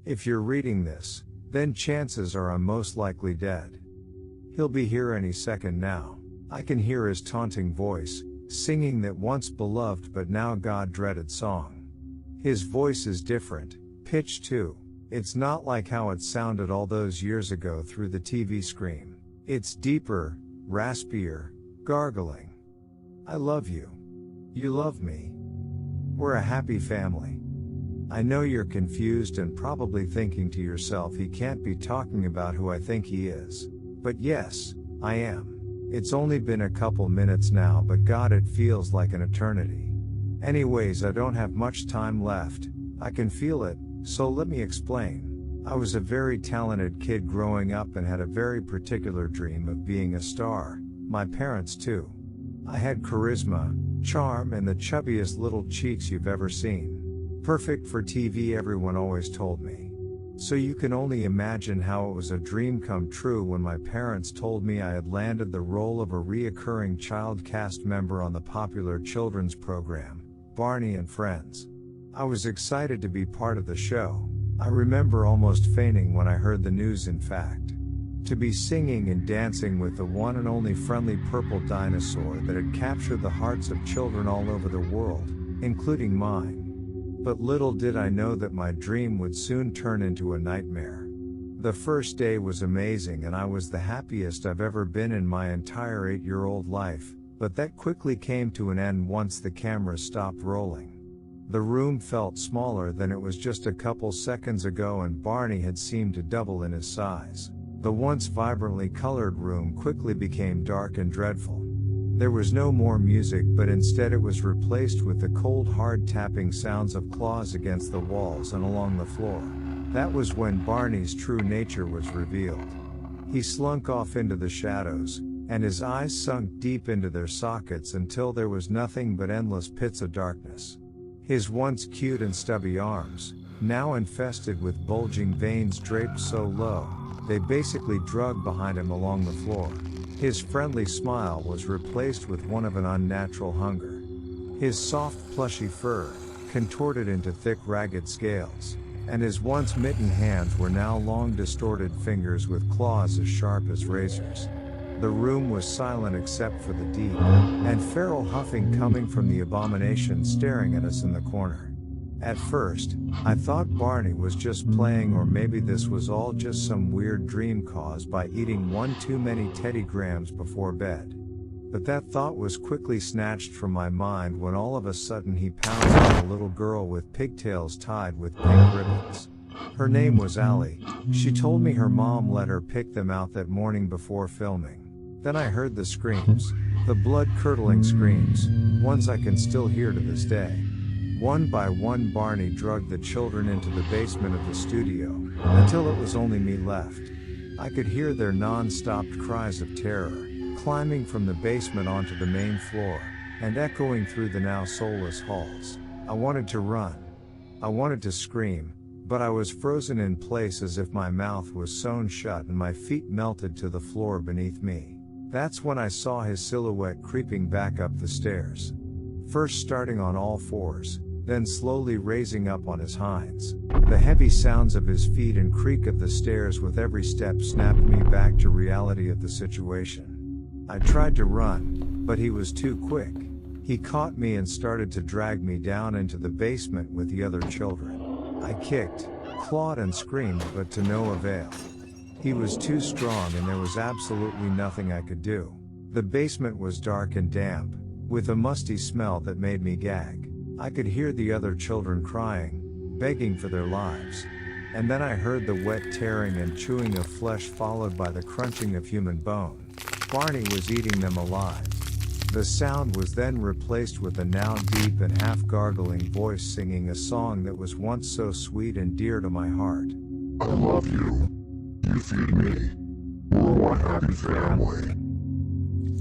If you're reading this, then chances are I'm most likely dead. He'll be here any second now. I can hear his taunting voice, singing that once beloved but now God-dreaded song. His voice is different, pitch too. It's not like how it sounded all those years ago through the TV screen. It's deeper, raspier, gargling. I love you. You love me. We're a happy family. I know you're confused and probably thinking to yourself he can't be talking about who I think he is. But yes, I am. It's only been a couple minutes now, but God, it feels like an eternity. Anyways, I don't have much time left. I can feel it, so let me explain. I was a very talented kid growing up and had a very particular dream of being a star. My parents too. I had charisma, charm, and the chubbiest little cheeks you've ever seen. Perfect for TV, everyone always told me. So you can only imagine how it was a dream come true when my parents told me I had landed the role of a reoccurring child cast member on the popular children's program, Barney and Friends. I was excited to be part of the show. I remember almost fainting when I heard the news, in fact. To be singing and dancing with the one and only friendly purple dinosaur that had captured the hearts of children all over the world, including mine. But little did I know that my dream would soon turn into a nightmare. The first day was amazing and I was the happiest I've ever been in my entire 8-year-old life, but that quickly came to an end once the camera stopped rolling. The room felt smaller than it was just a couple seconds ago, and Barney had seemed to double in his size. The once vibrantly colored room quickly became dark and dreadful. There was no more music, but instead it was replaced with the cold, hard tapping sounds of claws against the walls and along the floor. That was when Barney's true nature was revealed. He slunk off into the shadows, and his eyes sunk deep into their sockets until there was nothing but endless pits of darkness. His once cute and stubby arms, now infested with bulging veins draped so low, they basically drug behind him along the floor. His friendly smile was replaced with one of an unnatural hunger. His soft plushy fur, contorted into thick ragged scales, and his once mittened hands were now long distorted fingers with claws as sharp as razors. The room was silent except for the deep and feral huffing coming from the abomination staring at us in the corner. At first, I thought Barney was just playing, or maybe this was all just some weird dream caused by eating one too many Teddy Grahams before bed. But that thought was quickly snatched from my mind when all of a sudden he pounced on a little girl with pigtails tied with pink ribbons. Her name was Allie. She told me her mom let her pick them out that morning before filming. Then I heard the screams, the blood-curdling screams, ones I can still hear to this day. One by one Barney dragged the children into the basement of the studio, until it was only me left. I could hear their non-stopped cries of terror, climbing from the basement onto the main floor, and echoing through the now soulless halls. I wanted to run. I wanted to scream, but I was frozen in place as if my mouth was sewn shut and my feet melted to the floor beneath me. That's when I saw his silhouette creeping back up the stairs. First starting on all fours, then slowly raising up on his hinds. The heavy sounds of his feet and creak of the stairs with every step snapped me back to reality of the situation. I tried to run, but he was too quick. He caught me and started to drag me down into the basement with the other children. I kicked, clawed and screamed, but to no avail. He was too strong and there was absolutely nothing I could do. The basement was dark and damp, with a musty smell that made me gag. I could hear the other children crying, begging for their lives. And then I heard the wet tearing and chewing of flesh followed by the crunching of human bone. Barney was eating them alive. The sound was then replaced with a now deep and half-gargling voice singing a song that was once so sweet and dear to my heart. I love you. You feed me. We're one happy family.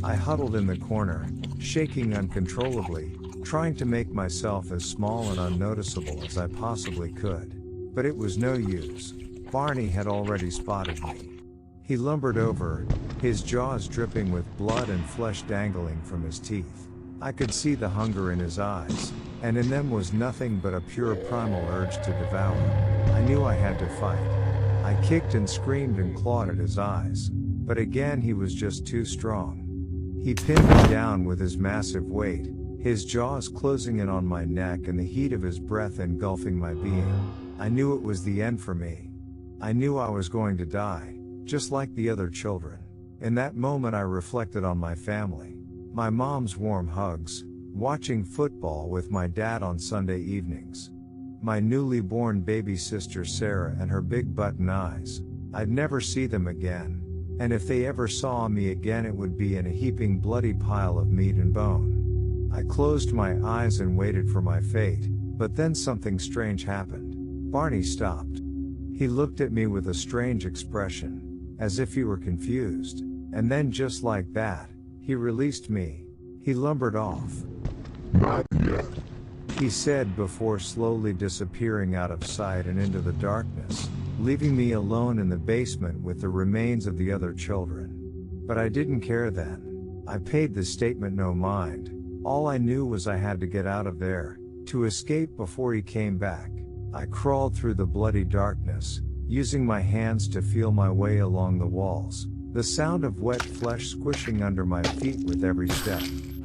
I huddled in the corner, shaking uncontrollably, trying to make myself as small and unnoticeable as I possibly could. But it was no use. Barney had already spotted me. He lumbered over, his jaws dripping with blood and flesh dangling from his teeth. I could see the hunger in his eyes, and in them was nothing but a pure primal urge to devour. I knew I had to fight. I kicked and screamed and clawed at his eyes, but again he was just too strong. He pinned me down with his massive weight, his jaws closing in on my neck and the heat of his breath engulfing my being. I knew it was the end for me. I knew I was going to die, just like the other children. In that moment I reflected on my family. My mom's warm hugs, watching football with my dad on Sunday evenings. My newly born baby sister Sarah and her big button eyes. I'd never see them again, and if they ever saw me again it would be in a heaping bloody pile of meat and bone. I closed my eyes and waited for my fate, but then something strange happened. Barney stopped. He looked at me with a strange expression, as if he were confused, and then just like that, he released me. He lumbered off. Not yet, He said before slowly disappearing out of sight and into the darkness, leaving me alone in the basement with the remains of the other children. But I didn't care then. I paid the statement no mind. All I knew was I had to get out of there, to escape before he came back. I crawled through the bloody darkness, using my hands to feel my way along the walls, the sound of wet flesh squishing under my feet with every step.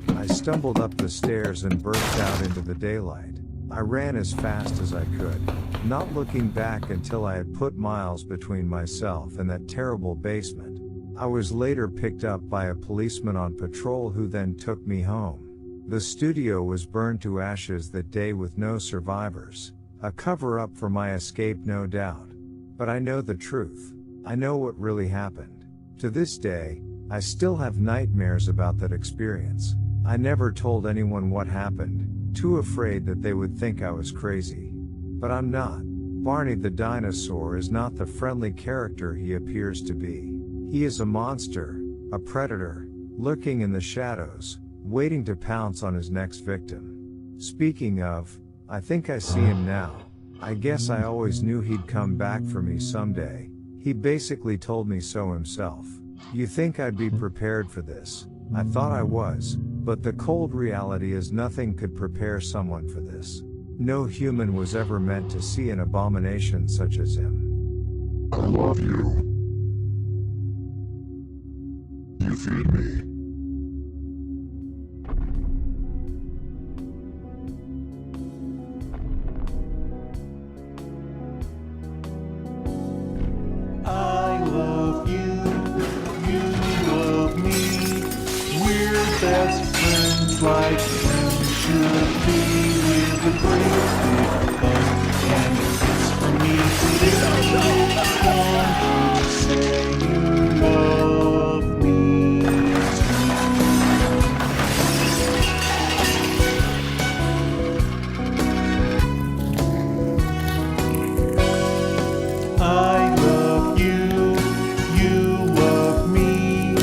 I stumbled up the stairs and burst out into the daylight. I ran as fast as I could, not looking back until I had put miles between myself and that terrible basement. I was later picked up by a policeman on patrol who then took me home. The studio was burned to ashes that day with no survivors, a cover-up for my escape no doubt. But I know the truth. I know what really happened. To this day, I still have nightmares about that experience. I never told anyone what happened, too afraid that they would think I was crazy. But I'm not. Barney the dinosaur is not the friendly character he appears to be. He is a monster, a predator, lurking in the shadows, waiting to pounce on his next victim. Speaking of, I think I see him now. I guess I always knew he'd come back for me someday. He basically told me so himself. You think I'd be prepared for this? I thought I was, but the cold reality is nothing could prepare someone for this. No human was ever meant to see an abomination such as him. I love you. You feed me. I love you, you love me. We're best friends like friends should be. We're the greatest big hug and a kiss from me today. Want to say you love me too. I love you, you love me.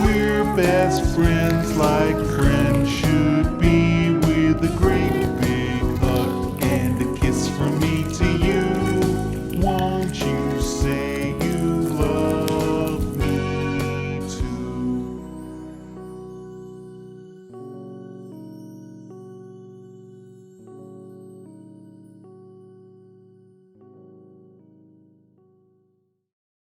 We're best friends like friends should